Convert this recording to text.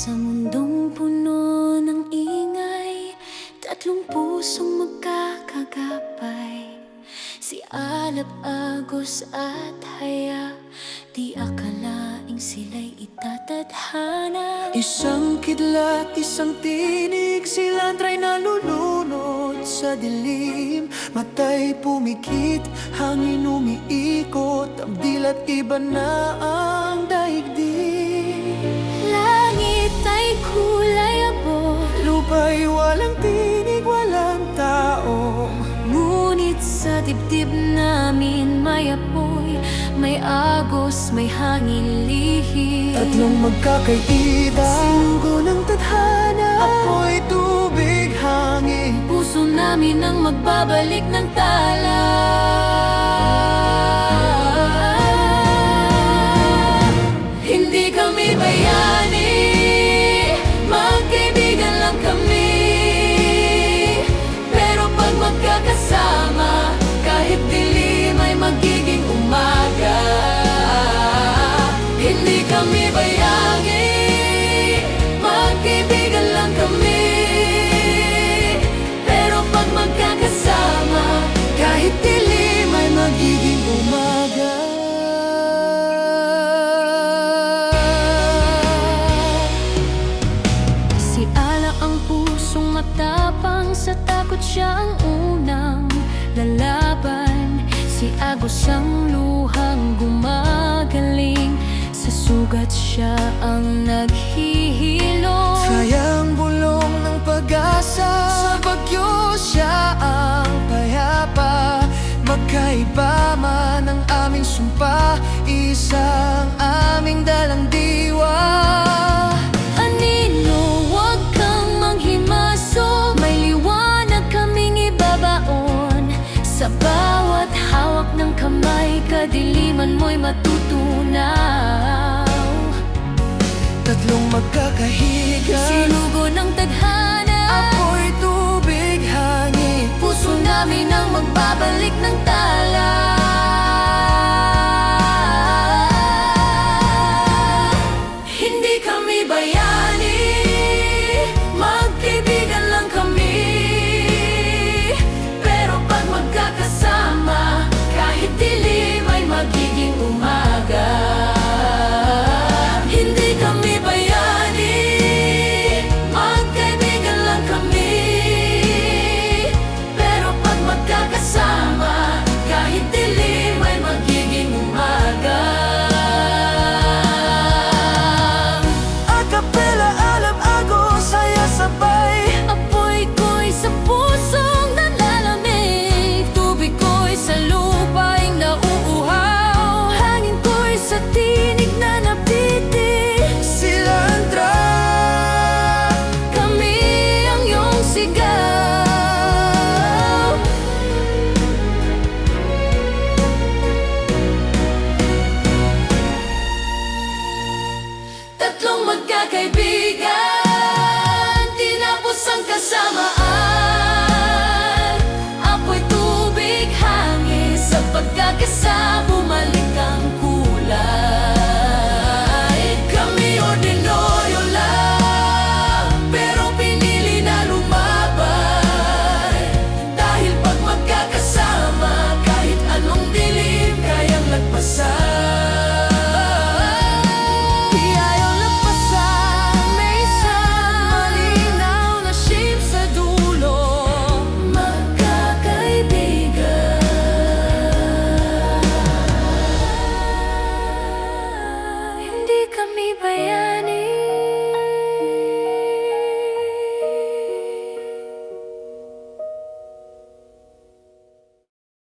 Sa mundong puno ng ingay, tatlong pusong magkakagapay. Si Alab, Agos at Haya, di akalaing sila'y itatadhana. Isang kidlat, isang tinig, silang try na lulunod sa dilim. Matay pumikit, hangin umiikot, ang dilat iba na ang daigdig. Langit ay kulay abo, Lupa'y walang tinig, walang tao. ngunit sa dibdib namin may apoy, may agos, may hangin lihim. Tatlong magkakaida, sinugo ng tadhana, apoy, tubig, hangin. Puso namin ang magbabalik ng tala. Hindi kami bayani, magkaibigan lang kami. Pero pag magkakasama, kahit dilim ay magiging umaga. Hindi kami bayani, magkaibigan lang kami. Pero pag magkakasama, kahit dilim ay magiging umaga. Si Ala ang pusong matapang, sa takot siya ang unang lalaban. Si Agos ang luhang gumagaling, sa sugat siya ang naghihilom. Sayang bulong ng pag-asa, sa bagyo siya ang payapa. Magkaiba man ang aming sumpa, isang aming dalang diwa. Anino, huwag kang manghimaso, may liwanag kaming ibabaon. Sa bawat hawak ng kamay, kadiliman mo'y matutunaw. Tatlong magkakahiga, Sinugo ng tadhana, apoy, tubig, hangin. puso namin ang magbabalik ng tala. Hindi kami bayani, magkaibigan lang kami. Pero pag magkakasama, kahit dilim ay magiging umaga. Hindi kami bayani, magkaibigan lang kami. Pero pag magkakasama, kahit dilim ay magiging umaga. Akapela, Alab, Agos, Haya, sabay. Apoy ko'y sa pusong nalalamig, tubig ko'y sa lupa'y nauuhaw, hangin ko'y sa tinig na napitig. Silantra, Kami ang iyong sigaw. Tatlong magkakaibigan, tinapos ang kasamaan. Apoy, tubig, hangin, sa pagkakasama